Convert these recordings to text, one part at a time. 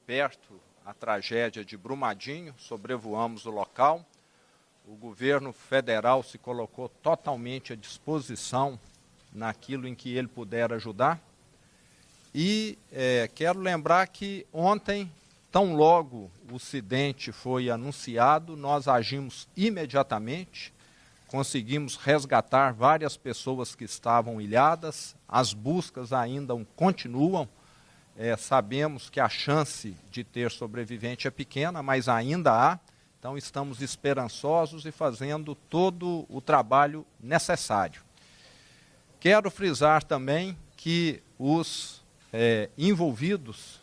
perto a tragédia de Brumadinho, sobrevoamos o local. O governo federal se colocou totalmente à disposição naquilo em que ele puder ajudar. E quero lembrar que ontem, tão logo o acidente foi anunciado, nós agimos imediatamente, conseguimos resgatar várias pessoas que estavam ilhadas, as buscas ainda continuam, sabemos que a chance de ter sobrevivente é pequena, mas ainda há, então estamos esperançosos e fazendo todo o trabalho necessário. Quero frisar também que os envolvidos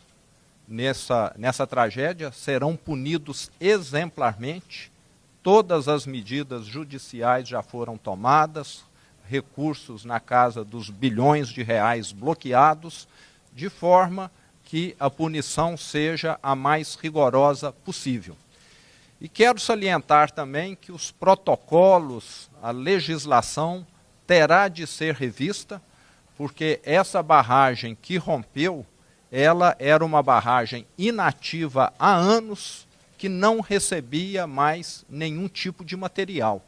nessa tragédia serão punidos exemplarmente. Todas as medidas judiciais já foram tomadas, recursos na casa dos bilhões de reais bloqueados, de forma que a punição seja a mais rigorosa possível. E quero salientar também que os protocolos, a legislação terá de ser revista, porque essa barragem que rompeu, ela era uma barragem inativa há anos, que não recebia mais nenhum tipo de material.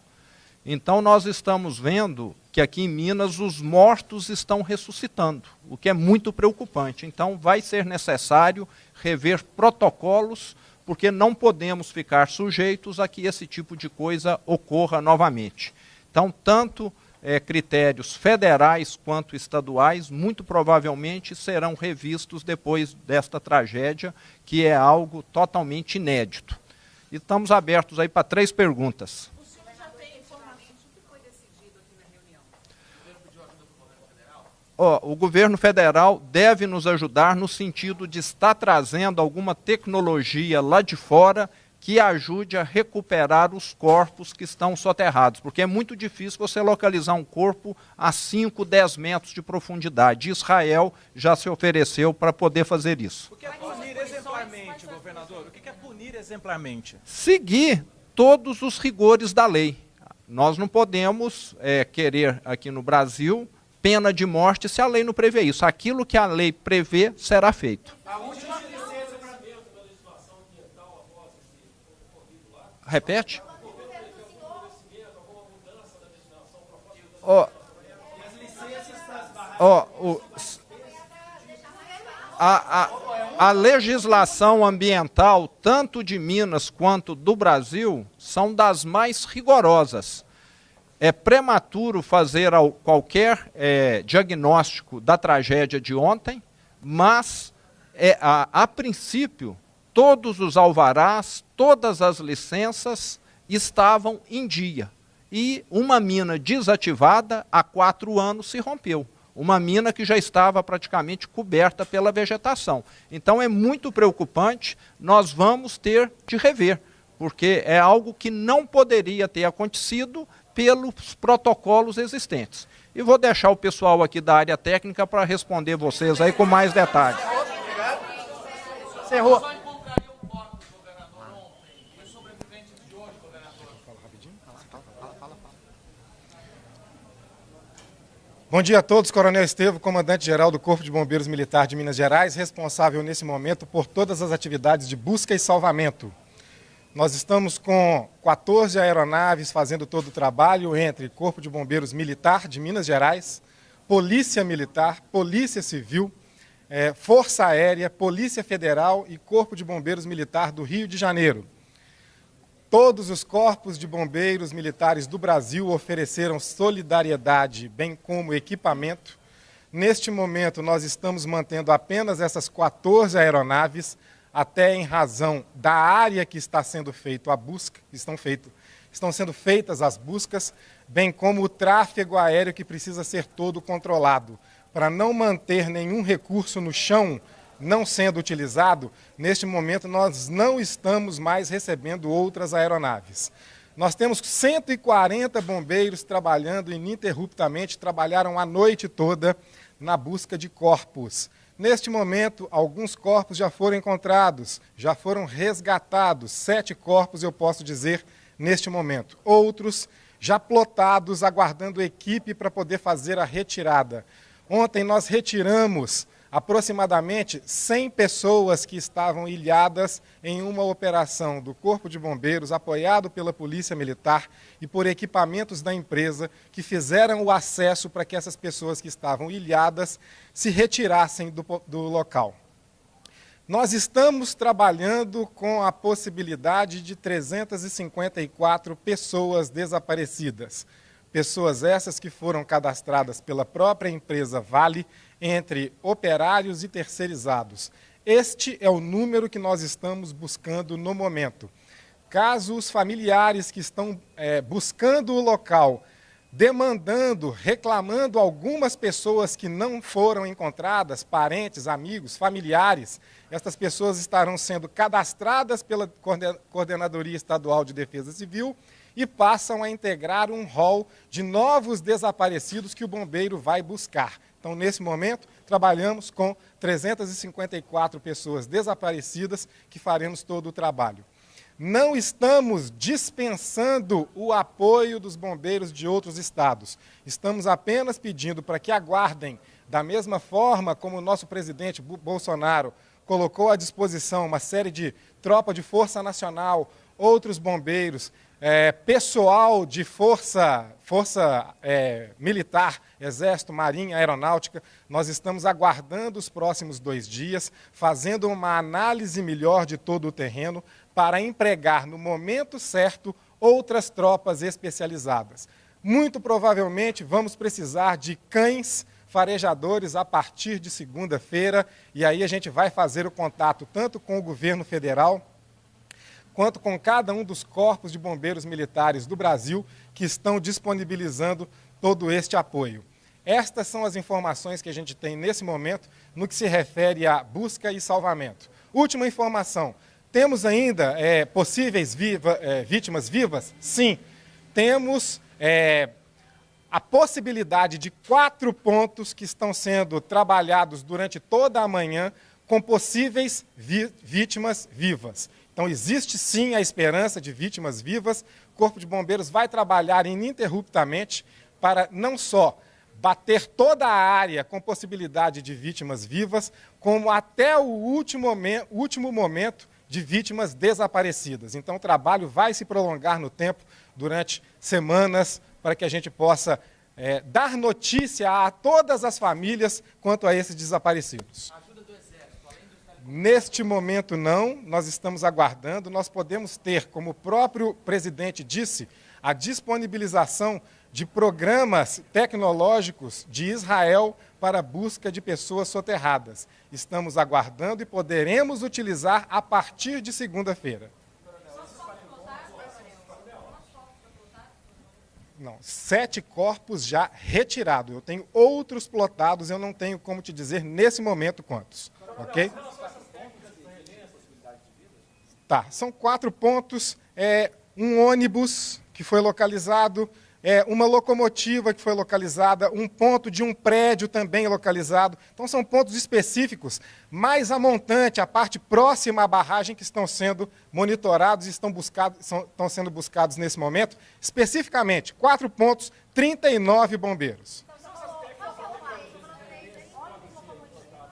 Então nós estamos vendo que aqui em Minas os mortos estão ressuscitando, o que é muito preocupante. Então vai ser necessário rever protocolos, porque não podemos ficar sujeitos a que esse tipo de coisa ocorra novamente. Então, tanto critérios federais quanto estaduais, muito provavelmente serão revistos depois desta tragédia, que é algo totalmente inédito. E estamos abertos aí para 3 perguntas. O senhor já tem informações do que foi decidido aqui na reunião? O governo pediu ajuda para o governo federal? O governo federal deve nos ajudar no sentido de estar trazendo alguma tecnologia lá de fora que ajude a recuperar os corpos que estão soterrados, porque é muito difícil você localizar um corpo a 5, 10 metros de profundidade. Israel já se ofereceu para poder fazer isso. O que é punir exemplarmente, governador? O que é punir exemplarmente? Seguir todos os rigores da lei. Nós não podemos querer aqui no Brasil pena de morte se a lei não prevê isso. Aquilo que a lei prevê será feito. Repete? A legislação ambiental, tanto de Minas quanto do Brasil, são das mais rigorosas. É prematuro fazer qualquer diagnóstico da tragédia de ontem, mas, a princípio, todos os alvarás, todas as licenças estavam em dia. E uma mina desativada, há 4 anos, se rompeu. Uma mina que já estava praticamente coberta pela vegetação. Então é muito preocupante, nós vamos ter de rever, porque é algo que não poderia ter acontecido pelos protocolos existentes. E vou deixar o pessoal aqui da área técnica para responder vocês aí com mais detalhes. Encerrou. Bom dia a todos, Coronel Estevo, comandante-geral do Corpo de Bombeiros Militar de Minas Gerais, responsável nesse momento por todas as atividades de busca e salvamento. Nós estamos com 14 aeronaves fazendo todo o trabalho entre Corpo de Bombeiros Militar de Minas Gerais, Polícia Militar, Polícia Civil, Força Aérea, Polícia Federal e Corpo de Bombeiros Militar do Rio de Janeiro. Todos os corpos de bombeiros militares do Brasil ofereceram solidariedade, bem como equipamento. Neste momento, nós estamos mantendo apenas essas 14 aeronaves, até em razão da área que está sendo feita a busca, estão sendo feitas as buscas, bem como o tráfego aéreo que precisa ser todo controlado. Para não manter nenhum recurso no chão não sendo utilizado, neste momento nós não estamos mais recebendo outras aeronaves. Nós temos 140 bombeiros trabalhando ininterruptamente, trabalharam a noite toda na busca de corpos. Neste momento, alguns corpos já foram encontrados, já foram resgatados, 7 corpos eu posso dizer neste momento. Outros já plotados, aguardando equipe para poder fazer a retirada. Ontem nós retiramos aproximadamente 100 pessoas que estavam ilhadas em uma operação do Corpo de Bombeiros, apoiado pela Polícia Militar e por equipamentos da empresa, que fizeram o acesso para que essas pessoas que estavam ilhadas se retirassem do local. Nós estamos trabalhando com a possibilidade de 354 pessoas desaparecidas. Pessoas essas que foram cadastradas pela própria empresa Vale, entre operários e terceirizados. Este é o número que nós estamos buscando no momento. Caso os familiares que estão buscando o local, demandando, reclamando algumas pessoas que não foram encontradas, parentes, amigos, familiares, estas pessoas estarão sendo cadastradas pela Coordenadoria Estadual de Defesa Civil e passam a integrar um rol de novos desaparecidos que o bombeiro vai buscar. Então, nesse momento, trabalhamos com 354 pessoas desaparecidas que faremos todo o trabalho. Não estamos dispensando o apoio dos bombeiros de outros estados. Estamos apenas pedindo para que aguardem, da mesma forma como o nosso presidente Bolsonaro colocou à disposição uma série de tropa de força nacional, outros bombeiros, pessoal de força militar, Exército, Marinha, Aeronáutica. Nós estamos aguardando os próximos 2 dias, fazendo uma análise melhor de todo o terreno para empregar no momento certo outras tropas especializadas. Muito provavelmente vamos precisar de cães farejadores a partir de segunda-feira, e aí a gente vai fazer o contato tanto com o governo federal, quanto com cada um dos corpos de bombeiros militares do Brasil que estão disponibilizando todo este apoio. Estas são as informações que a gente tem nesse momento no que se refere a busca e salvamento. Última informação, temos ainda possíveis vítimas vivas? Sim, temos a possibilidade de 4 pontos que estão sendo trabalhados durante toda a manhã com possíveis vítimas vivas. Então, existe sim a esperança de vítimas vivas. O Corpo de Bombeiros vai trabalhar ininterruptamente para não só bater toda a área com possibilidade de vítimas vivas, como até o último momento de vítimas desaparecidas. Então, o trabalho vai se prolongar no tempo durante semanas para que a gente possa dar notícia a todas as famílias quanto a esses desaparecidos. Neste momento não, nós estamos aguardando, nós podemos ter, como o próprio presidente disse, a disponibilização de programas tecnológicos de Israel para a busca de pessoas soterradas. Estamos aguardando e poderemos utilizar a partir de segunda-feira. Não, 7 corpos já retirados. Eu tenho outros plotados, eu não tenho como te dizer nesse momento quantos. Ok? Tá, são 4 pontos, um ônibus que foi localizado, uma locomotiva que foi localizada, um ponto de um prédio também localizado. Então, são pontos específicos, mais a montante, a parte próxima à barragem, que estão sendo monitorados e estão sendo buscados nesse momento. Especificamente, 4 pontos, 39 bombeiros.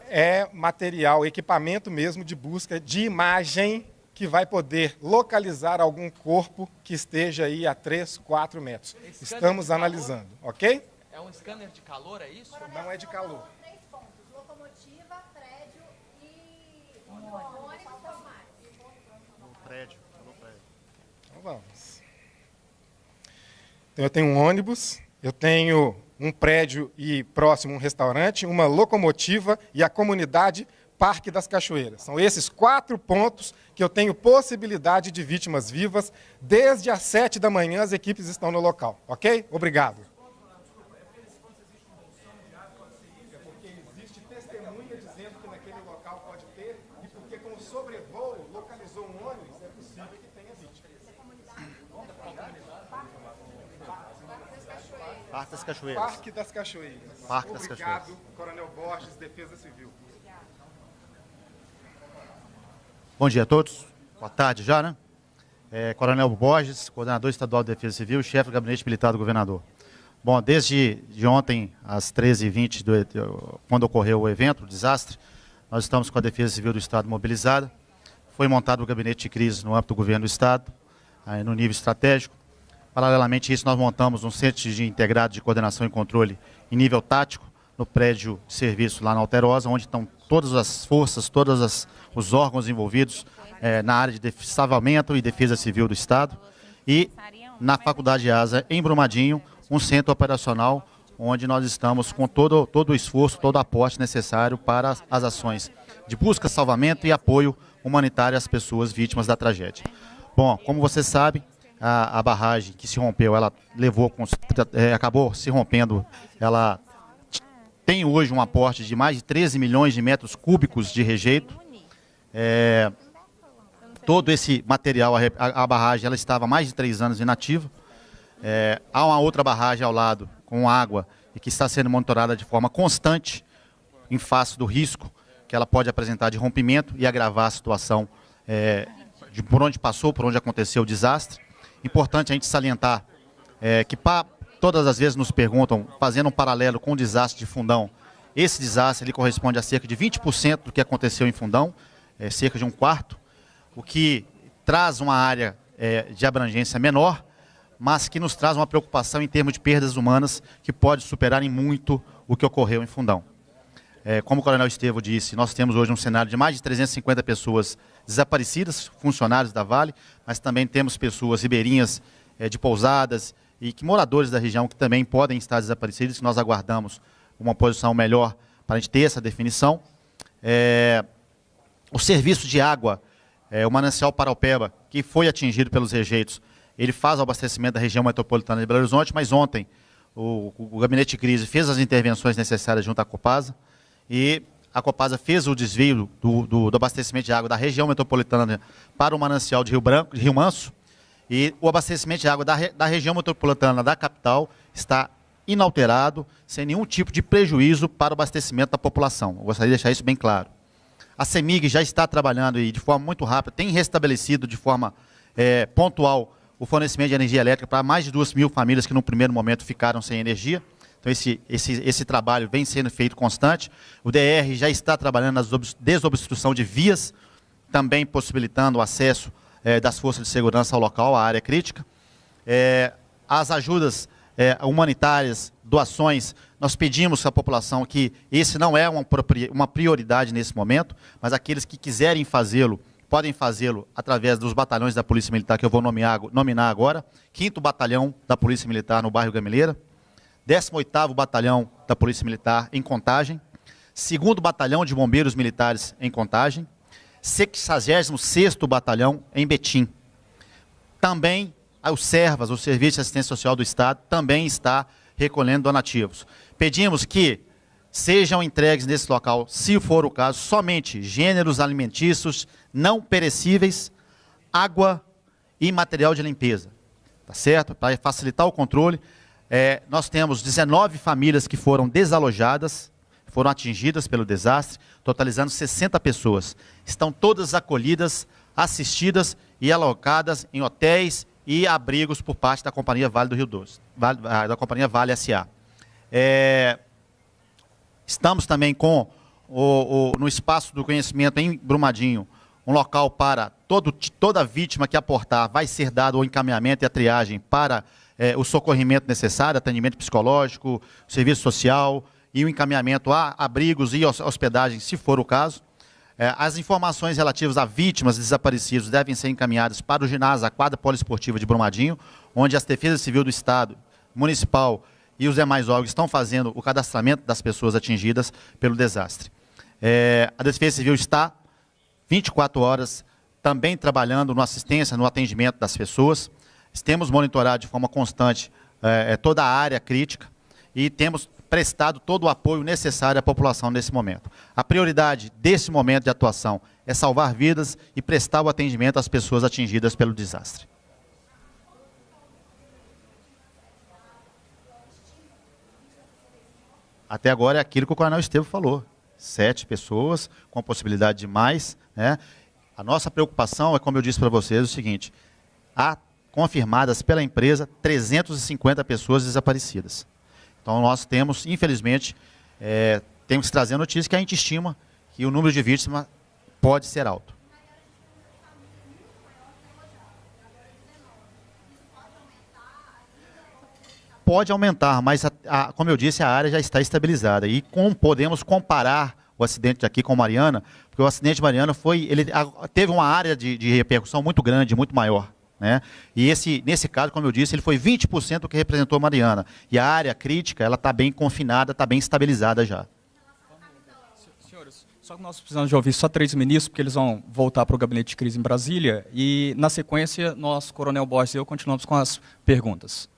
É material, equipamento mesmo de busca de imagem que vai poder localizar algum corpo que esteja aí a 3, 4 metros. Estamos analisando, ok? É um scanner de calor, é isso? Não é de calor. 3 pontos, locomotiva, prédio e ônibus formados. No prédio. Então vamos. Então, eu tenho um ônibus, eu tenho um prédio e próximo um restaurante, uma locomotiva e a comunidade Parque das Cachoeiras. São esses 4 pontos que eu tenho possibilidade de vítimas vivas. Desde as 7 da manhã as equipes estão no local, ok? Obrigado. É porque existe testemunha dizendo que naquele local pode ter, e porque com o sobrevoo localizou um ônibus, é possível que tenha vítimas. Parque das Cachoeiras. Parque das Cachoeiras. Parque das Obrigado, Cachoeiras. Coronel Borges, Defesa Civil. Bom dia a todos. Boa tarde já, né? Coronel Borges, coordenador estadual de Defesa Civil, chefe do Gabinete Militar do Governador. Bom, desde ontem, às 13h20, quando ocorreu o evento, o desastre, nós estamos com a Defesa Civil do Estado mobilizada. Foi montado o gabinete de crise no âmbito do governo do Estado, aí no nível estratégico. Paralelamente a isso, nós montamos um centro de integrado de coordenação e controle em nível tático, no prédio de serviço lá na Alterosa, onde estão todas as forças, os órgãos envolvidos na área de salvamento e defesa civil do Estado. E na Faculdade ASA, em Brumadinho, um centro operacional, onde nós estamos com todo o esforço, todo o aporte necessário para as ações de busca, salvamento e apoio humanitário às pessoas vítimas da tragédia. Bom, como vocês sabem, a barragem que se rompeu, ela acabou se rompendo, ela tem hoje um aporte de mais de 13 milhões de metros cúbicos de rejeito. Todo esse material, a barragem, ela estava há mais de 3 anos inativa. Há uma outra barragem ao lado, com água, e que está sendo monitorada de forma constante, em face do risco que ela pode apresentar de rompimento e agravar a situação por onde passou, por onde aconteceu o desastre. Importante a gente salientar que todas as vezes nos perguntam, fazendo um paralelo com o desastre de Fundão, esse desastre ele corresponde a cerca de 20% do que aconteceu em Fundão, cerca de 1/4, o que traz uma área de abrangência menor, mas que nos traz uma preocupação em termos de perdas humanas que pode superar em muito o que ocorreu em Fundão. Como o Coronel Estevão disse, nós temos hoje um cenário de mais de 350 pessoas desaparecidas, funcionários da Vale, mas também temos pessoas ribeirinhas de pousadas e moradores da região que também podem estar desaparecidos, que nós aguardamos uma posição melhor para a gente ter essa definição. O serviço de água, o manancial Paraupeba, que foi atingido pelos rejeitos, ele faz o abastecimento da região metropolitana de Belo Horizonte, mas ontem o gabinete de crise fez as intervenções necessárias junto à Copasa e a Copasa fez o desvio do abastecimento de água da região metropolitana para o manancial de Rio Manso, e o abastecimento de água da região metropolitana da capital está inalterado, sem nenhum tipo de prejuízo para o abastecimento da população. Eu gostaria de deixar isso bem claro. A CEMIG já está trabalhando e de forma muito rápida, tem restabelecido de forma pontual o fornecimento de energia elétrica para mais de 2.000 famílias que no primeiro momento ficaram sem energia. Então esse trabalho vem sendo feito constante. O DR já está trabalhando na desobstrução de vias, também possibilitando o acesso das forças de segurança ao local, à área crítica. As ajudas humanitárias, doações, nós pedimos à população que esse não é uma prioridade nesse momento, mas aqueles que quiserem fazê-lo, podem fazê-lo através dos batalhões da Polícia Militar, que eu vou nominar agora. 5º Batalhão da Polícia Militar no bairro Gameleira, 18º Batalhão da Polícia Militar em Contagem, 2º Batalhão de Bombeiros Militares em Contagem, 66º Batalhão em Betim. Também o SERVAS, o Serviço de Assistência Social do Estado, também está recolhendo donativos. Pedimos que sejam entregues nesse local, se for o caso, somente gêneros alimentícios não perecíveis, água e material de limpeza. Tá certo? Para facilitar o controle, nós temos 19 famílias que foram desalojadas, foram atingidas pelo desastre, totalizando 60 pessoas. Estão todas acolhidas, assistidas e alocadas em hotéis e abrigos por parte da Companhia Vale do Rio Doce, da Companhia Vale S.A. Estamos também com, no Espaço do Conhecimento em Brumadinho, um local para toda vítima que aportar, vai ser dado o encaminhamento e a triagem para o socorrimento necessário, atendimento psicológico, serviço social e o encaminhamento a abrigos e hospedagem, se for o caso. As informações relativas a vítimas desaparecidos devem ser encaminhadas para o ginásio, a quadra poliesportiva de Brumadinho, onde as Defesas Civil do Estado, Municipal e os demais órgãos estão fazendo o cadastramento das pessoas atingidas pelo desastre. A Defesa Civil está 24 horas também trabalhando na assistência, no atendimento das pessoas. Temos monitorado de forma constante toda a área crítica e temos prestado todo o apoio necessário à população nesse momento. A prioridade desse momento de atuação é salvar vidas e prestar o atendimento às pessoas atingidas pelo desastre. Até agora é aquilo que o Coronel Estevão falou. 7 pessoas, com possibilidade de mais, né? A nossa preocupação é, como eu disse para vocês, o seguinte: há confirmadas pela empresa 350 pessoas desaparecidas. Então nós temos, infelizmente, temos que trazer a notícia que a gente estima que o número de vítimas pode ser alto. Pode aumentar, mas, como eu disse, a área já está estabilizada. E podemos comparar o acidente aqui com Mariana, porque o acidente de Mariana teve uma área de repercussão muito grande, muito maior. Né? E nesse caso, como eu disse, ele foi 20% do que representou Mariana. E a área crítica ela está bem confinada, está bem estabilizada já. Senhores, só que nós precisamos de ouvir só 3 ministros, porque eles vão voltar para o gabinete de crise em Brasília. E, na sequência, nós, Coronel Borges e eu, continuamos com as perguntas.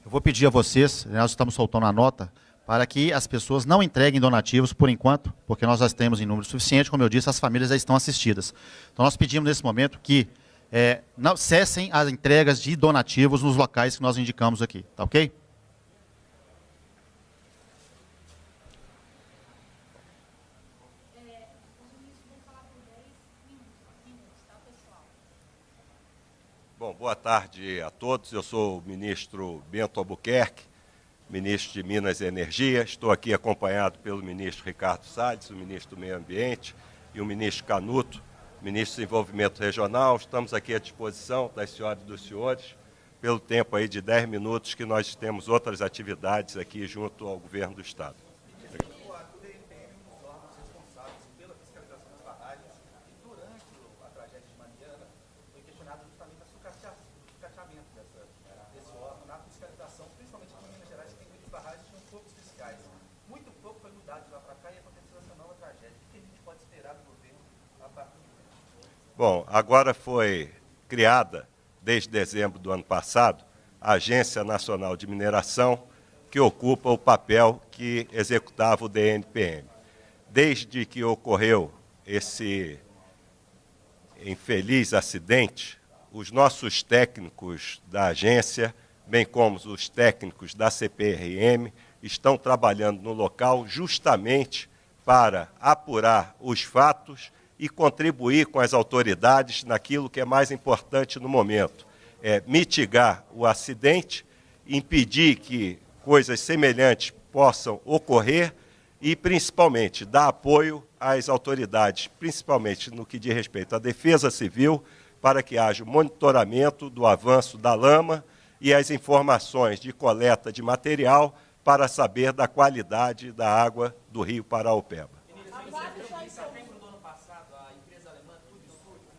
Eu vou pedir a vocês, nós estamos soltando a nota, para que as pessoas não entreguem donativos por enquanto, porque nós já temos em número suficiente, como eu disse, as famílias já estão assistidas. Então nós pedimos nesse momento que não cessem as entregas de donativos nos locais que nós indicamos aqui, tá ok? Bom, boa tarde a todos. Eu sou o ministro Bento Albuquerque, ministro de Minas e Energia. Estou aqui acompanhado pelo ministro Ricardo Salles, o ministro do Meio Ambiente, e o ministro Canuto, ministro do Desenvolvimento Regional. Estamos aqui à disposição das senhoras e dos senhores, pelo tempo aí de 10 minutos, que nós temos outras atividades aqui junto ao governo do Estado. Bom, agora foi criada, desde dezembro do ano passado, a Agência Nacional de Mineração, que ocupa o papel que executava o DNPM. Desde que ocorreu esse infeliz acidente, os nossos técnicos da agência, bem como os técnicos da CPRM, estão trabalhando no local justamente para apurar os fatos e contribuir com as autoridades naquilo que é mais importante no momento. Mitigar o acidente, impedir que coisas semelhantes possam ocorrer e, principalmente, dar apoio às autoridades, principalmente no que diz respeito à defesa civil, para que haja o monitoramento do avanço da lama e as informações de coleta de material para saber da qualidade da água do rio Paraopeba. Em setembro do ano passado, a empresa alemã Tudo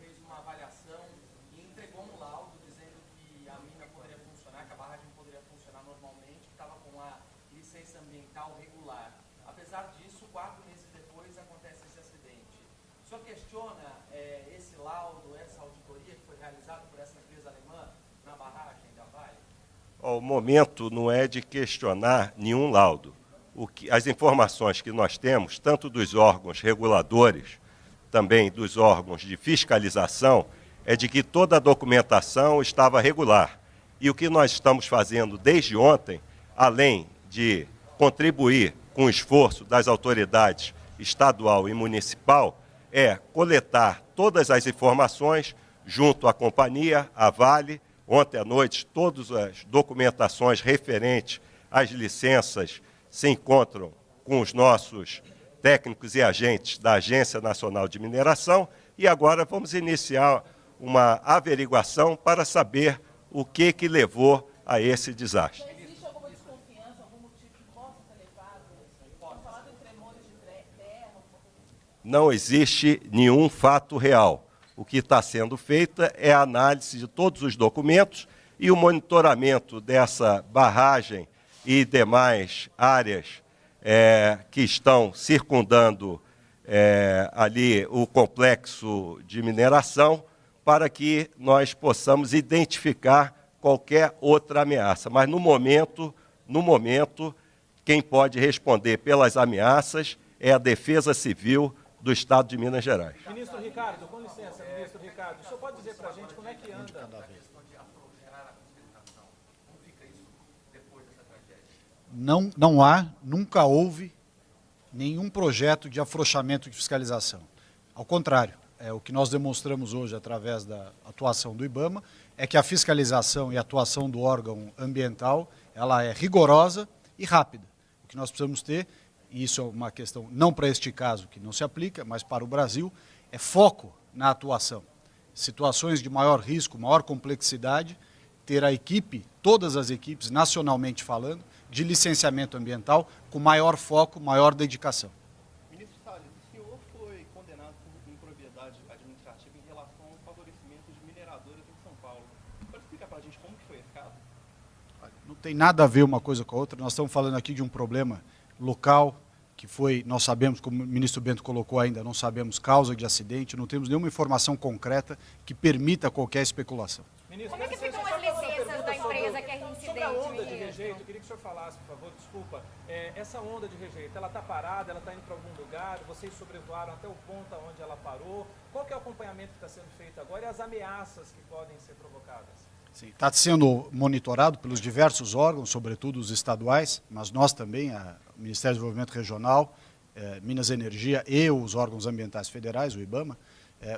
fez uma avaliação e entregou um laudo dizendo que a mina poderia funcionar, que a barragem poderia funcionar normalmente, que estava com a licença ambiental regular. Apesar disso, 4 meses depois acontece esse acidente. O senhor questiona esse laudo, essa auditoria que foi realizada por essa empresa alemã na barragem da Vale? O momento não é de questionar nenhum laudo. As informações que nós temos, tanto dos órgãos reguladores, também dos órgãos de fiscalização, é de que toda a documentação estava regular. E o que nós estamos fazendo desde ontem, além de contribuir com o esforço das autoridades estadual e municipal, é coletar todas as informações junto à companhia, à Vale. Ontem à noite, todas as documentações referentes às licenças se encontram com os nossos técnicos e agentes da Agência Nacional de Mineração e agora vamos iniciar uma averiguação para saber o que levou a esse desastre. Existe alguma desconfiança, algum motivo que possa ter levado? Pode falar de tremores de terra? Não existe nenhum fato real. O que está sendo feito é a análise de todos os documentos e o monitoramento dessa barragem e demais áreas que estão circundando ali o complexo de mineração para que nós possamos identificar qualquer outra ameaça. Mas, no momento, quem pode responder pelas ameaças é a Defesa Civil do Estado de Minas Gerais. Ministro Ricardo, com licença, ministro Ricardo, o senhor pode dizer para a gente como é que anda? Nunca houve nenhum projeto de afrouxamento de fiscalização. Ao contrário, o que nós demonstramos hoje através da atuação do IBAMA é que a fiscalização e a atuação do órgão ambiental ela é rigorosa e rápida. O que nós precisamos ter, e isso é uma questão não para este caso que não se aplica, mas para o Brasil, é foco na atuação. Situações de maior risco, maior complexidade, ter a equipe, todas as equipes, nacionalmente falando, de licenciamento ambiental, com maior foco, maior dedicação. Ministro Salles, o senhor foi condenado por improbidade administrativa em relação ao favorecimento de mineradoras em São Paulo. Pode explicar para a gente como que foi esse caso? Não tem nada a ver uma coisa com a outra. Nós estamos falando aqui de um problema local, que foi, nós sabemos, como o ministro Bento colocou ainda, não sabemos causa de acidente, não temos nenhuma informação concreta que permita qualquer especulação. Como é que ficam as licenças da empresa que é reincidente? Sobre a onda de rejeito, eu queria que o senhor falasse, por favor, desculpa, essa onda de rejeito, ela está parada, ela está indo para algum lugar, vocês sobrevoaram até o ponto onde ela parou, qual que é o acompanhamento que está sendo feito agora e as ameaças que podem ser provocadas? Sim, está sendo monitorado pelos diversos órgãos, sobretudo os estaduais, mas nós também, o Ministério do Desenvolvimento Regional, Minas e Energia e os órgãos ambientais federais, o IBAMA,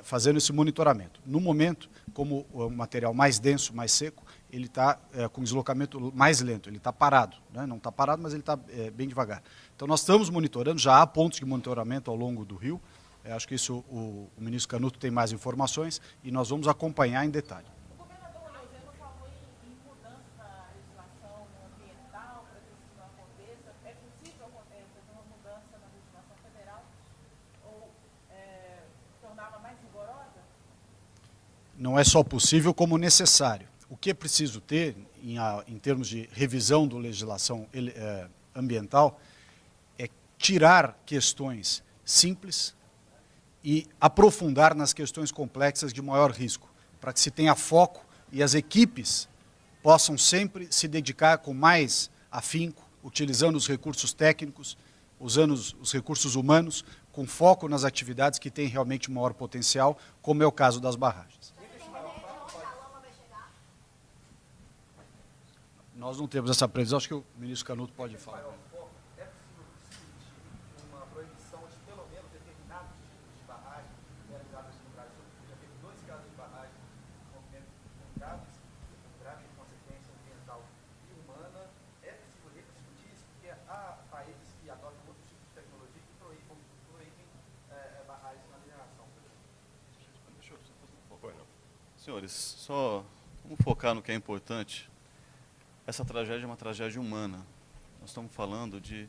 fazendo esse monitoramento. No momento, como o material mais denso, mais seco, ele está com deslocamento mais lento, ele está parado, né? Não está parado, mas ele está bem devagar. Então nós estamos monitorando, já há pontos de monitoramento ao longo do rio, acho que isso o ministro Canuto tem mais informações e nós vamos acompanhar em detalhe. O governador Leozano falou em mudança na legislação ambiental para que isso não aconteça. É possível fazer uma mudança na legislação federal ou torná-la mais rigorosa? Não é só possível, como necessário. O que é preciso ter, em termos de revisão da legislação ambiental, é tirar questões simples e aprofundar nas questões complexas de maior risco, para que se tenha foco e as equipes possam sempre se dedicar com mais afinco, utilizando os recursos técnicos, usando os recursos humanos, com foco nas atividades que têm realmente maior potencial, como é o caso das barragens. Nós não temos essa previsão, acho que o ministro Canuto pode falar. É possível discutir uma proibição de pelo menos determinados tipos de barragens realizadas no Brasil? Já teve 2 casos de barragem com grave consequência ambiental e humana. É possível discutir isso, porque há países que adotam outros tipos de tecnologia que proíbem barragens na mineração. Senhores, só vamos focar no que é importante. Essa tragédia é uma tragédia humana. Nós estamos falando de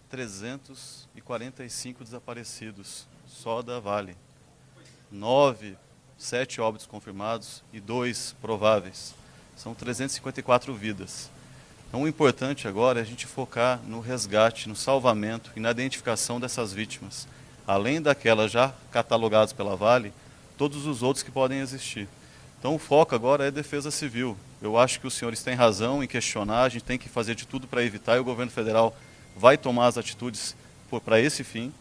345 desaparecidos, só da Vale. 7 óbitos confirmados e 2 prováveis. São 354 vidas. Então o importante agora é a gente focar no resgate, no salvamento e na identificação dessas vítimas. Além daquelas já catalogadas pela Vale, todos os outros que podem existir. Então o foco agora é defesa civil. Eu acho que os senhores têm razão em questionar, a gente tem que fazer de tudo para evitar e o governo federal vai tomar as atitudes para esse fim,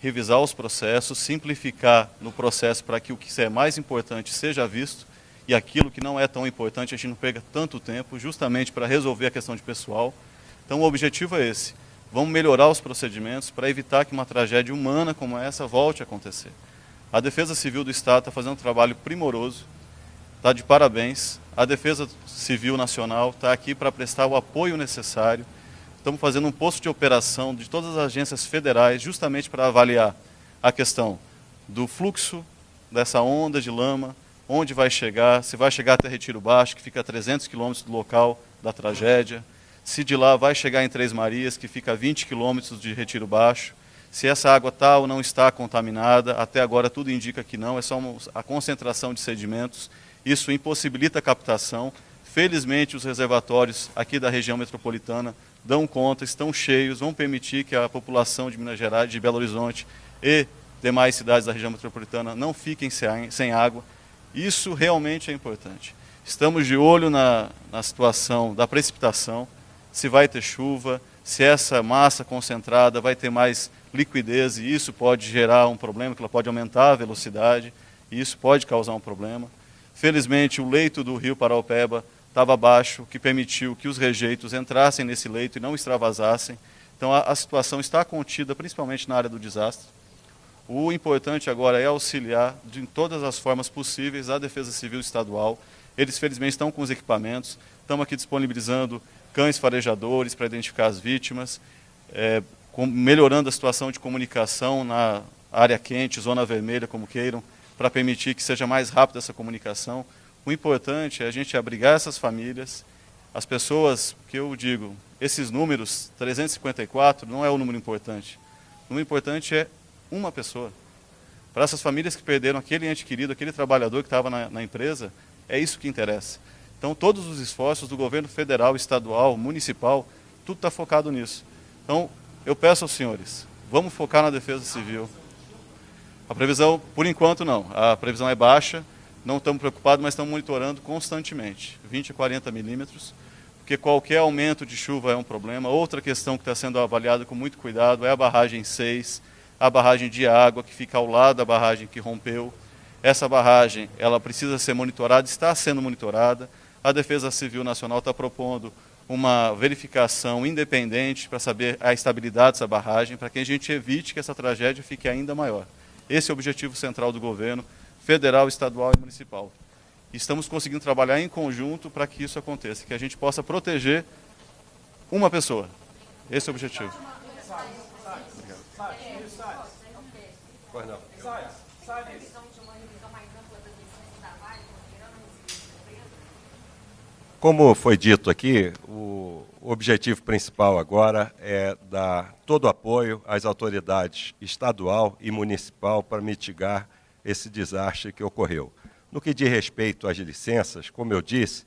revisar os processos, simplificar no processo para que o que é mais importante seja visto e aquilo que não é tão importante a gente não perca tanto tempo, justamente para resolver a questão de pessoal. Então o objetivo é esse, vamos melhorar os procedimentos para evitar que uma tragédia humana como essa volte a acontecer. A Defesa Civil do Estado está fazendo um trabalho primoroso, está de parabéns. A Defesa Civil Nacional está aqui para prestar o apoio necessário. Estamos fazendo um posto de operação de todas as agências federais, justamente para avaliar a questão do fluxo dessa onda de lama, onde vai chegar, se vai chegar até Retiro Baixo, que fica a 300 quilômetros do local da tragédia, se de lá vai chegar em Três Marias, que fica a 20 quilômetros de Retiro Baixo, se essa água está ou não está contaminada. Até agora tudo indica que não, é só a concentração de sedimentos. Isso impossibilita a captação. Felizmente, os reservatórios aqui da região metropolitana dão conta, estão cheios, vão permitir que a população de Minas Gerais, de Belo Horizonte e demais cidades da região metropolitana não fiquem sem água. Isso realmente é importante. Estamos de olho na situação da precipitação, se vai ter chuva, se essa massa concentrada vai ter mais liquidez, e isso pode gerar um problema, que ela pode aumentar a velocidade, e isso pode causar um problema. Felizmente, o leito do rio Paraopeba estava baixo, que permitiu que os rejeitos entrassem nesse leito e não extravasassem. Então a situação está contida, principalmente na área do desastre. O importante agora é auxiliar de todas as formas possíveis a Defesa Civil Estadual. Eles, felizmente, estão com os equipamentos, estamos aqui disponibilizando cães farejadores para identificar as vítimas, melhorando a situação de comunicação na área quente, zona vermelha, como queiram, para permitir que seja mais rápida essa comunicação. O importante é a gente abrigar essas famílias, as pessoas, que eu digo, esses números, 354, não é o número importante. O número importante é uma pessoa. Para essas famílias que perderam aquele ente querido, aquele trabalhador que estava na empresa, é isso que interessa. Então, todos os esforços do governo federal, estadual, municipal, tudo está focado nisso. Então, eu peço aos senhores, vamos focar na defesa civil. A previsão, por enquanto, não. A previsão é baixa, não estamos preocupados, mas estamos monitorando constantemente, 20 a 40 milímetros, porque qualquer aumento de chuva é um problema. Outra questão que está sendo avaliada com muito cuidado é a barragem 6, a barragem de água, que fica ao lado da barragem que rompeu. Essa barragem, ela precisa ser monitorada, está sendo monitorada. A Defesa Civil Nacional está propondo uma verificação independente para saber a estabilidade dessa barragem, para que a gente evite que essa tragédia fique ainda maior. Esse é o objetivo central do governo, federal, estadual e municipal. Estamos conseguindo trabalhar em conjunto para que isso aconteça, que a gente possa proteger uma pessoa. Esse é o objetivo. Pois não. Como foi dito aqui, o objetivo principal agora é dar todo o apoio às autoridades estadual e municipal para mitigar esse desastre que ocorreu. No que diz respeito às licenças, como eu disse,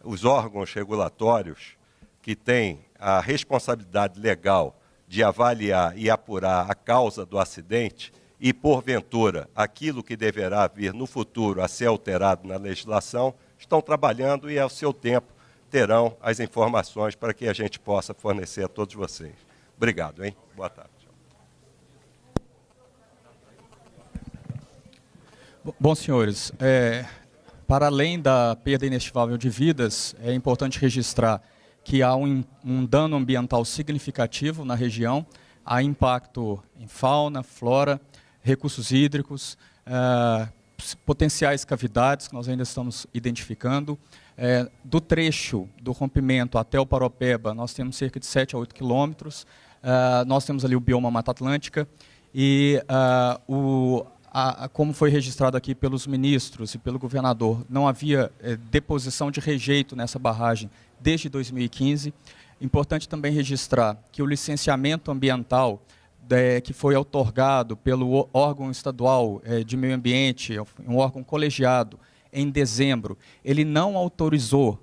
os órgãos regulatórios que têm a responsabilidade legal de avaliar e apurar a causa do acidente e, porventura, aquilo que deverá vir no futuro a ser alterado na legislação, estão trabalhando e, ao seu tempo, terão as informações para que a gente possa fornecer a todos vocês. Obrigado, hein? Boa tarde. Bom, senhores, para além da perda inestimável de vidas, é importante registrar que há um dano ambiental significativo na região, há impacto em fauna, flora, recursos hídricos, potenciais cavidades que nós ainda estamos identificando. Do trecho do rompimento até o Paropeba, nós temos cerca de 7 a 8 quilômetros, nós temos ali o bioma Mata Atlântica e como foi registrado aqui pelos ministros e pelo governador, não havia deposição de rejeito nessa barragem desde 2015. Importante também registrar que o licenciamento ambiental que foi outorgado pelo órgão estadual de meio ambiente, um órgão colegiado, em dezembro, ele não autorizou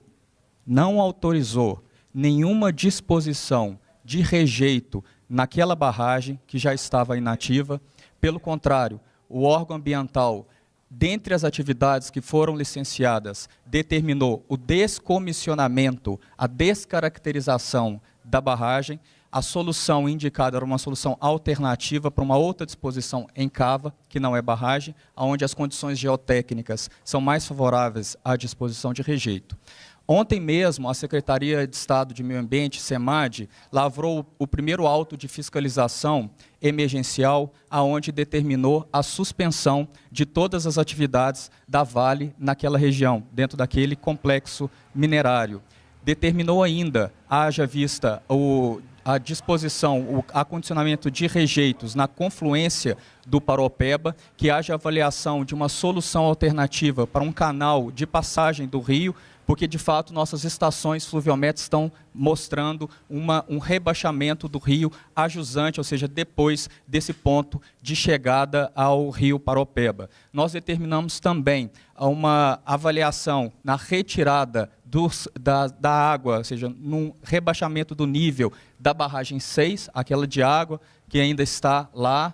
nenhuma disposição de rejeito naquela barragem que já estava inativa. Pelo contrário, o órgão ambiental, dentre as atividades que foram licenciadas, determinou o descomissionamento, a descaracterização da barragem. A solução indicada era uma solução alternativa para uma outra disposição em cava, que não é barragem, onde as condições geotécnicas são mais favoráveis à disposição de rejeito. Ontem mesmo, a Secretaria de Estado de Meio Ambiente, SEMAD, lavrou o primeiro auto de fiscalização emergencial, aonde determinou a suspensão de todas as atividades da Vale naquela região, dentro daquele complexo minerário. Determinou ainda, haja vista a disposição, o acondicionamento de rejeitos na confluência do Paropeba, que haja avaliação de uma solução alternativa para um canal de passagem do rio, porque, de fato, nossas estações fluviométricas estão mostrando um rebaixamento do rio a jusante, ou seja, depois desse ponto de chegada ao rio Paropeba. Nós determinamos também uma avaliação na retirada da água, ou seja, num rebaixamento do nível da barragem 6, aquela de água, que ainda está lá,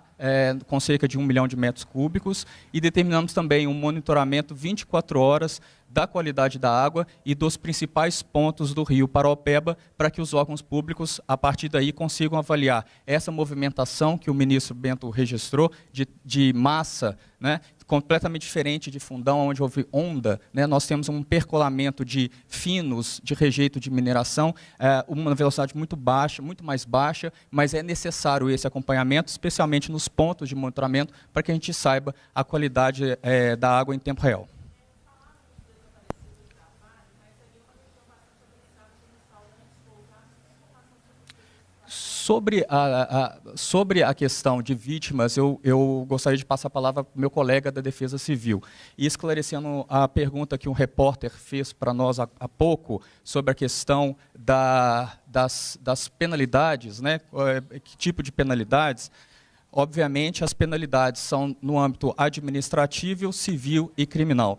com cerca de 1 milhão de metros cúbicos, e determinamos também um monitoramento 24 horas da qualidade da água e dos principais pontos do rio Paropeba, para que os órgãos públicos, a partir daí, consigam avaliar essa movimentação que o ministro Bento registrou, de massa, né, completamente diferente de Fundão, onde houve onda, né? Nós temos um percolamento de finos de rejeito de mineração, uma velocidade muito baixa, muito mais baixa, mas é necessário esse acompanhamento, especialmente nos pontos de monitoramento, para que a gente saiba a qualidade da água em tempo real. Sobre a questão de vítimas, eu gostaria de passar a palavra para o meu colega da Defesa Civil. E esclarecendo a pergunta que um repórter fez para nós há pouco, sobre a questão das penalidades, né? Que tipo de penalidades? Obviamente, as penalidades são no âmbito administrativo, civil e criminal.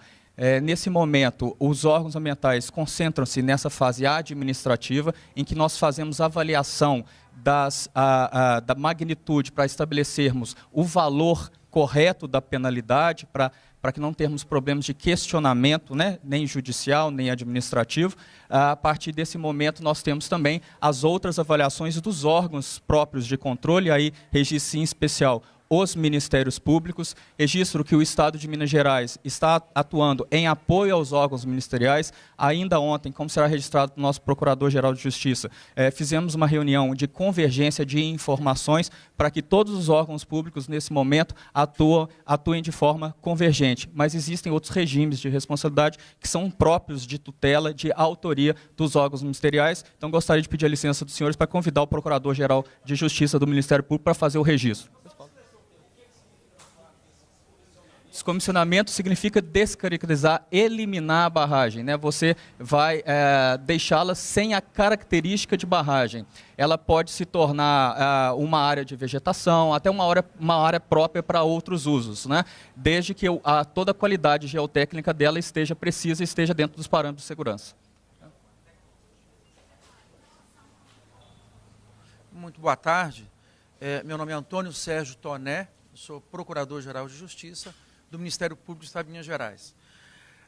Nesse momento, os órgãos ambientais concentram-se nessa fase administrativa, em que nós fazemos avaliação da magnitude para estabelecermos o valor correto da penalidade, para que não termos problemas de questionamento, né, nem judicial, nem administrativo. A partir desse momento, nós temos também as outras avaliações dos órgãos próprios de controle, aí registro em especial os Ministérios Públicos, registro que o Estado de Minas Gerais está atuando em apoio aos órgãos ministeriais. Ainda ontem, como será registrado no nosso Procurador-Geral de Justiça, fizemos uma reunião de convergência de informações para que todos os órgãos públicos, nesse momento, atuem de forma convergente. Mas existem outros regimes de responsabilidade que são próprios de tutela, de autoria dos órgãos ministeriais. Então, gostaria de pedir a licença dos senhores para convidar o Procurador-Geral de Justiça do Ministério Público para fazer o registro. Descomissionamento significa descaracterizar, eliminar a barragem, né? Você vai deixá-la sem a característica de barragem. Ela pode se tornar uma área de vegetação, até uma área própria para outros usos, né? Desde que toda a qualidade geotécnica dela esteja precisa e esteja dentro dos parâmetros de segurança. Muito boa tarde. Meu nome é Antônio Sérgio Toné, sou Procurador-Geral de Justiça do Ministério Público do Estado de Minas Gerais.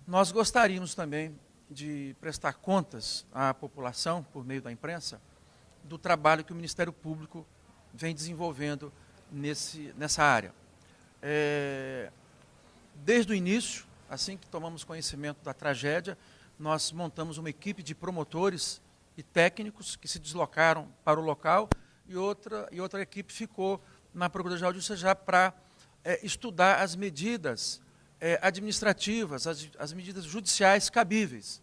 Nós gostaríamos também de prestar contas à população, por meio da imprensa, do trabalho que o Ministério Público vem desenvolvendo nessa área. Desde o início, assim que tomamos conhecimento da tragédia, nós montamos uma equipe de promotores e técnicos que se deslocaram para o local e outra equipe ficou na Procuradoria-Geral de Justiça já para estudar as medidas administrativas, as medidas judiciais cabíveis.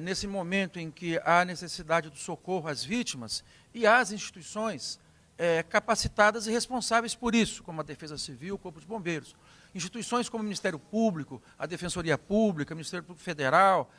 Nesse momento em que há necessidade do socorro às vítimas e às instituições capacitadas e responsáveis por isso, como a Defesa Civil, o Corpo de Bombeiros. Instituições como o Ministério Público, a Defensoria Pública, o Ministério Público Federal,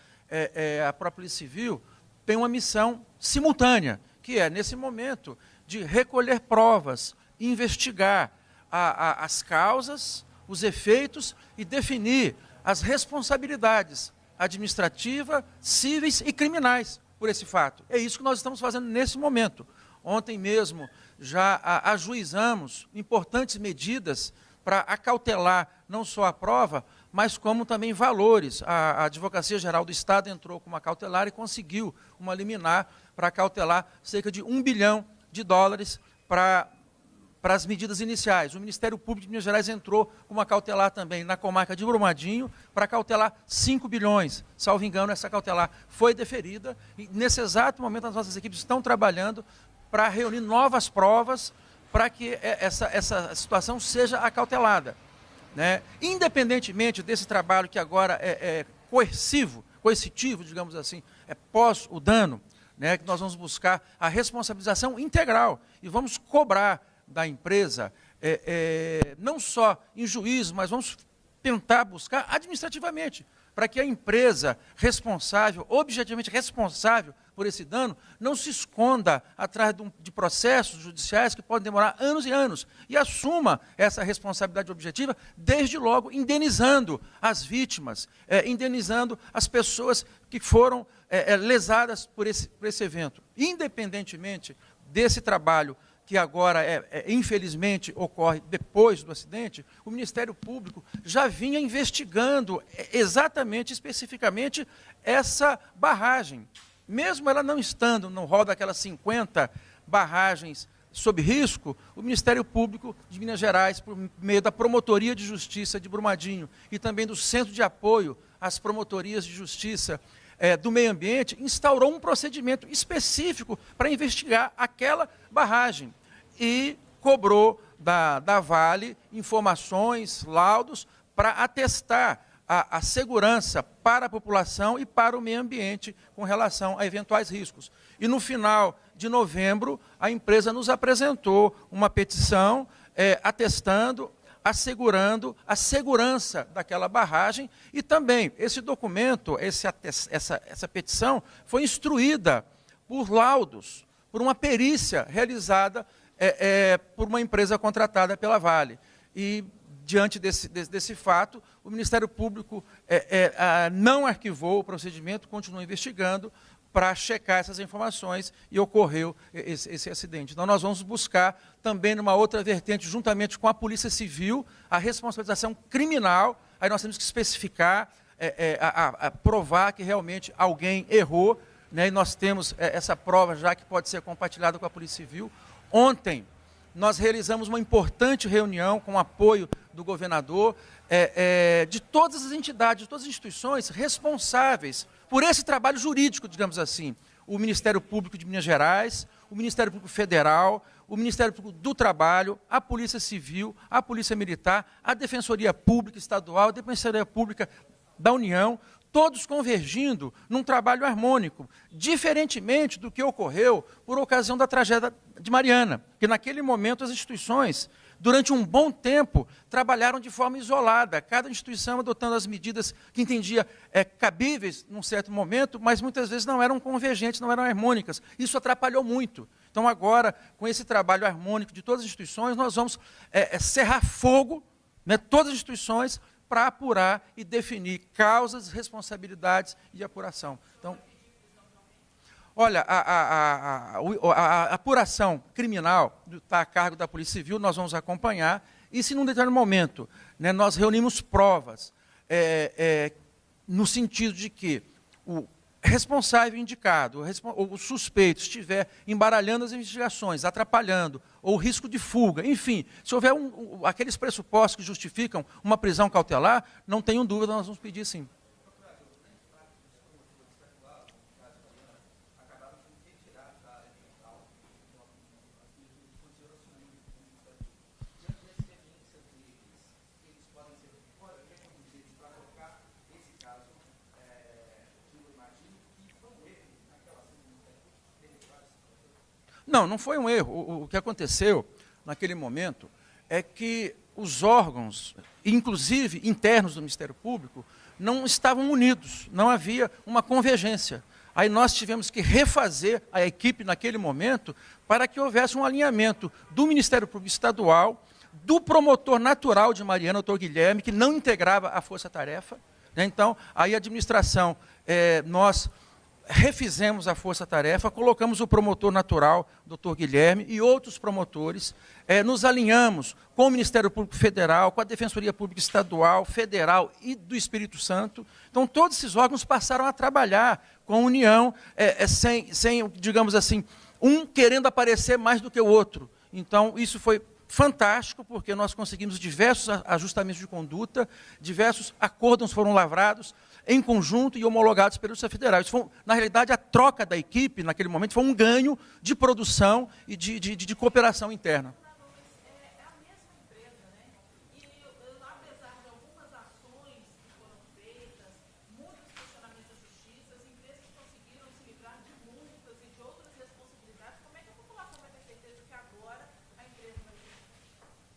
a própria Polícia Civil, têm uma missão simultânea, que é, nesse momento, de recolher provas, investigar as causas, os efeitos e definir as responsabilidades administrativas, cíveis e criminais por esse fato. É isso que nós estamos fazendo nesse momento. Ontem mesmo já ajuizamos importantes medidas para acautelar não só a prova, mas como também valores. A Advocacia Geral do Estado entrou com uma cautelar e conseguiu uma liminar para acautelar cerca de US$1 bilhão para as medidas iniciais. O Ministério Público de Minas Gerais entrou com uma cautelar também na comarca de Brumadinho para cautelar 5 bilhões. Salvo engano, essa cautelar foi deferida e, nesse exato momento, as nossas equipes estão trabalhando para reunir novas provas para que essa situação seja acautelada, né? Independentemente desse trabalho que agora é coercitivo, digamos assim, pós o dano, né, que nós vamos buscar a responsabilização integral e vamos cobrar da empresa, não só em juízo, mas vamos tentar buscar administrativamente, para que a empresa responsável, objetivamente responsável por esse dano, não se esconda atrás de processos judiciais que podem demorar anos e anos, e assuma essa responsabilidade objetiva, desde logo indenizando as vítimas, indenizando as pessoas que foram lesadas por esse evento. Independentemente desse trabalho que agora, infelizmente, ocorre depois do acidente, o Ministério Público já vinha investigando exatamente, especificamente, essa barragem. Mesmo ela não estando no rol daquelas 50 barragens sob risco, o Ministério Público de Minas Gerais, por meio da Promotoria de Justiça de Brumadinho e também do Centro de Apoio às Promotorias de Justiça do Meio Ambiente, instaurou um procedimento específico para investigar aquela barragem e cobrou da Vale informações, laudos, para atestar a segurança para a população e para o meio ambiente com relação a eventuais riscos. E no final de novembro, a empresa nos apresentou uma petição atestando, assegurando a segurança daquela barragem e também esse documento, essa petição foi instruída por laudos, por uma perícia realizada por uma empresa contratada pela Vale. E, diante desse fato, o Ministério Público não arquivou o procedimento, continuou investigando para checar essas informações e ocorreu esse acidente. Então, nós vamos buscar também, numa outra vertente, juntamente com a Polícia Civil, a responsabilização criminal. Aí nós temos que especificar, provar que realmente alguém errou, né, e nós temos essa prova já que pode ser compartilhada com a Polícia Civil. Ontem, nós realizamos uma importante reunião com o apoio do governador, de todas as entidades, de todas as instituições responsáveis por esse trabalho jurídico, digamos assim. O Ministério Público de Minas Gerais, o Ministério Público Federal, o Ministério Público do Trabalho, a Polícia Civil, a Polícia Militar, a Defensoria Pública Estadual, a Defensoria Pública da União, todos convergindo num trabalho harmônico, diferentemente do que ocorreu por ocasião da tragédia de Mariana, que naquele momento as instituições, durante um bom tempo, trabalharam de forma isolada, cada instituição adotando as medidas que entendia cabíveis num certo momento, mas muitas vezes não eram convergentes, não eram harmônicas. Isso atrapalhou muito. Então agora, com esse trabalho harmônico de todas as instituições, nós vamos cerrar fogo, né, todas as instituições, para apurar e definir causas, responsabilidades e apuração. Então, olha, a apuração criminal está a cargo da Polícia Civil, nós vamos acompanhar, e se num determinado momento, né, nós reunimos provas no sentido de que o responsável indicado, ou o suspeito estiver embaralhando as investigações, atrapalhando, ou risco de fuga, enfim, se houver aqueles pressupostos que justificam uma prisão cautelar, não tenham dúvida, nós vamos pedir sim. Não, não foi um erro. O que aconteceu naquele momento é que os órgãos, inclusive internos do Ministério Público, não estavam unidos, não havia uma convergência. Aí nós tivemos que refazer a equipe naquele momento para que houvesse um alinhamento do Ministério Público Estadual, do promotor natural de Mariana, o Dr. Guilherme, que não integrava a força-tarefa. Né? Então, aí a administração, nós refizemos a força-tarefa, colocamos o promotor natural, Dr. Guilherme, e outros promotores, nos alinhamos com o Ministério Público Federal, com a Defensoria Pública Estadual, Federal e do Espírito Santo. Então, todos esses órgãos passaram a trabalhar com união, sem, digamos assim, um querendo aparecer mais do que o outro. Então, isso foi fantástico, porque nós conseguimos diversos ajustamentos de conduta, diversos acordos foram lavrados em conjunto e homologados pela Justiça Federal. Isso foi, na realidade, a troca da equipe, naquele momento, foi um ganho de produção e de cooperação interna.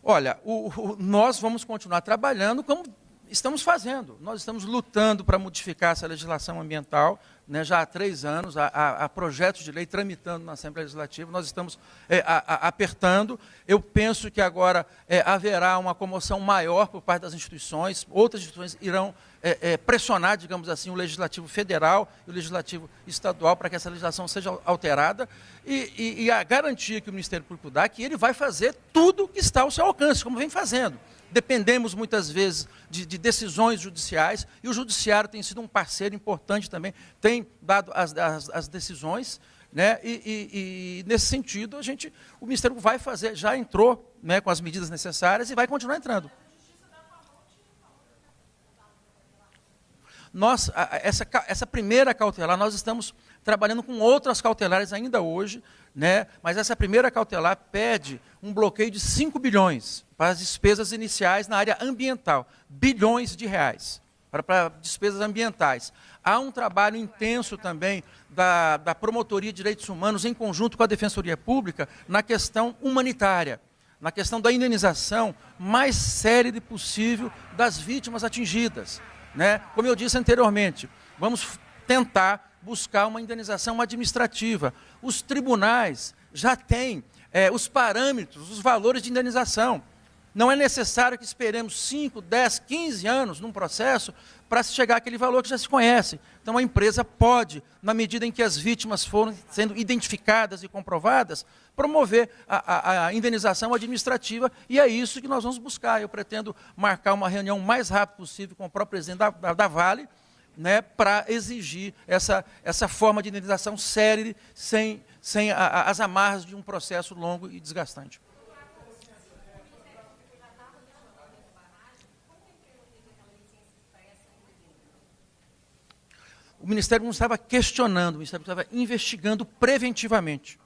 Olha, nós vamos continuar trabalhando como estamos fazendo. Nós estamos lutando para modificar essa legislação ambiental, né, já há 3 anos, há projetos de lei tramitando na Assembleia Legislativa, nós estamos apertando. Eu penso que agora haverá uma comoção maior por parte das instituições, outras instituições irão pressionar, digamos assim, o Legislativo Federal e o Legislativo Estadual para que essa legislação seja alterada e a garantia que o Ministério Público dá que ele vai fazer tudo que está ao seu alcance, como vem fazendo. Dependemos muitas vezes de decisões judiciais e o judiciário tem sido um parceiro importante também, tem dado as decisões, né? E nesse sentido, o Ministério vai fazer, já entrou, né, com as medidas necessárias e vai continuar entrando. Essa primeira cautelar, nós estamos trabalhando com outras cautelares ainda hoje, né? Mas essa primeira cautelar pede um bloqueio de 5 bilhões para as despesas iniciais na área ambiental, bilhões de reais para despesas ambientais. Há um trabalho intenso também da Promotoria de Direitos Humanos em conjunto com a Defensoria Pública na questão humanitária, na questão da indenização mais célere possível das vítimas atingidas, né? Como eu disse anteriormente, vamos tentar buscar uma indenização administrativa. Os tribunais já têm os parâmetros, os valores de indenização. Não é necessário que esperemos 5, 10, 15 anos num processo para se chegar àquele valor que já se conhece. Então a empresa pode, na medida em que as vítimas foram sendo identificadas e comprovadas, promover a indenização administrativa, e é isso que nós vamos buscar. Eu pretendo marcar uma reunião o mais rápido possível com o próprio presidente da Vale, né, para exigir essa forma de indenização célere, sem as amarras de um processo longo e desgastante. O Ministério não estava questionando, o Ministério estava investigando preventivamente,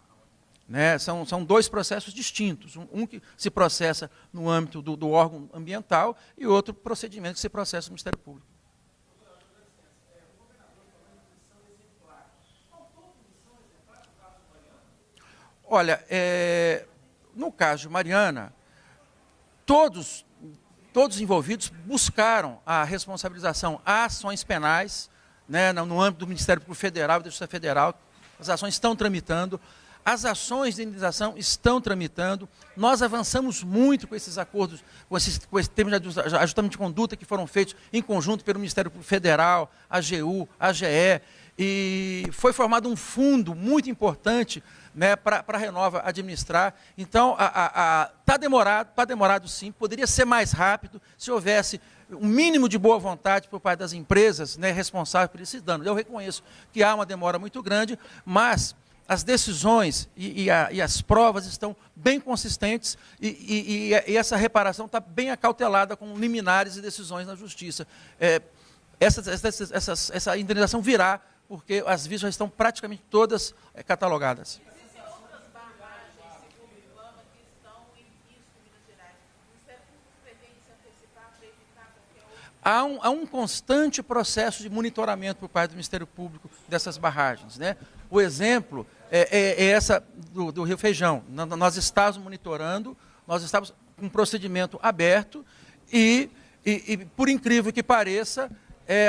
né? São dois processos distintos, um que se processa no âmbito do órgão ambiental e outro procedimento que se processa no Ministério Público. Olha, no caso de Mariana, todos os envolvidos buscaram a responsabilização, há ações penais, né, no âmbito do Ministério Público Federal e da Justiça Federal, as ações estão tramitando, as ações de indenização estão tramitando, nós avançamos muito com esses acordos, com esse termo de ajustamento de conduta que foram feitos em conjunto pelo Ministério Público Federal, AGU, AGE, e foi formado um fundo muito importante, né, para a Renova administrar. Então, está demorado sim, poderia ser mais rápido se houvesse um mínimo de boa vontade por parte das empresas, né, responsáveis por esses danos. Eu reconheço que há uma demora muito grande, mas as decisões e as provas estão bem consistentes e essa reparação está bem acautelada com liminares e decisões na Justiça. Essa indenização virá, porque as vítimas já estão praticamente todas catalogadas. Há um constante processo de monitoramento por parte do Ministério Público dessas barragens, né? O exemplo é essa do Rio Feijão. Nós estávamos monitorando, nós estávamos com um procedimento aberto e por incrível que pareça,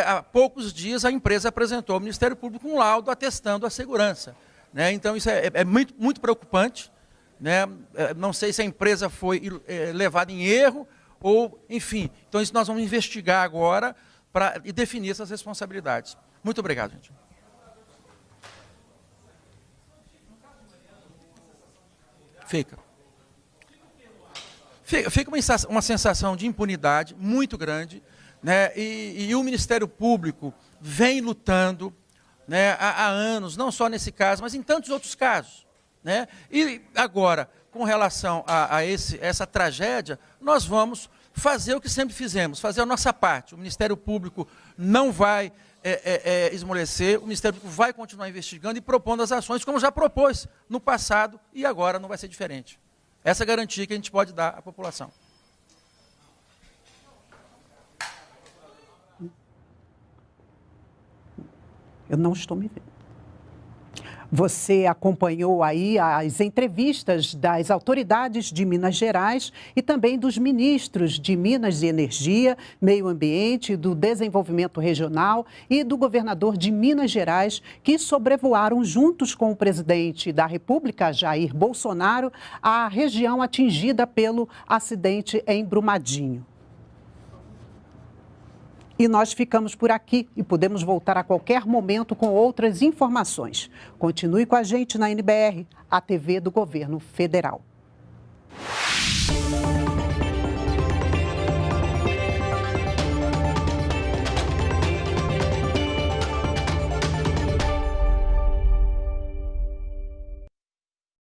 há poucos dias a empresa apresentou ao Ministério Público um laudo atestando a segurança, né? Então isso é muito, muito preocupante, né? Não sei se a empresa foi levada em erro, ou, enfim, então isso nós vamos investigar agora para definir essas responsabilidades. Muito obrigado, gente. Fica uma sensação de impunidade muito grande, né? E o Ministério Público vem lutando, né, há anos, não só nesse caso, mas em tantos outros casos, né? E agora, com relação a essa tragédia, nós vamos fazer o que sempre fizemos, fazer a nossa parte. O Ministério Público não vai esmorecer, o Ministério Público vai continuar investigando e propondo as ações, como já propôs no passado, e agora não vai ser diferente. Essa é a garantia que a gente pode dar à população. Eu não estou me vendo. Você acompanhou aí as entrevistas das autoridades de Minas Gerais e também dos ministros de Minas e Energia, Meio Ambiente, do Desenvolvimento Regional e do governador de Minas Gerais, que sobrevoaram juntos com o presidente da República, Jair Bolsonaro, a região atingida pelo acidente em Brumadinho. E nós ficamos por aqui e podemos voltar a qualquer momento com outras informações. Continue com a gente na NBR, a TV do Governo Federal.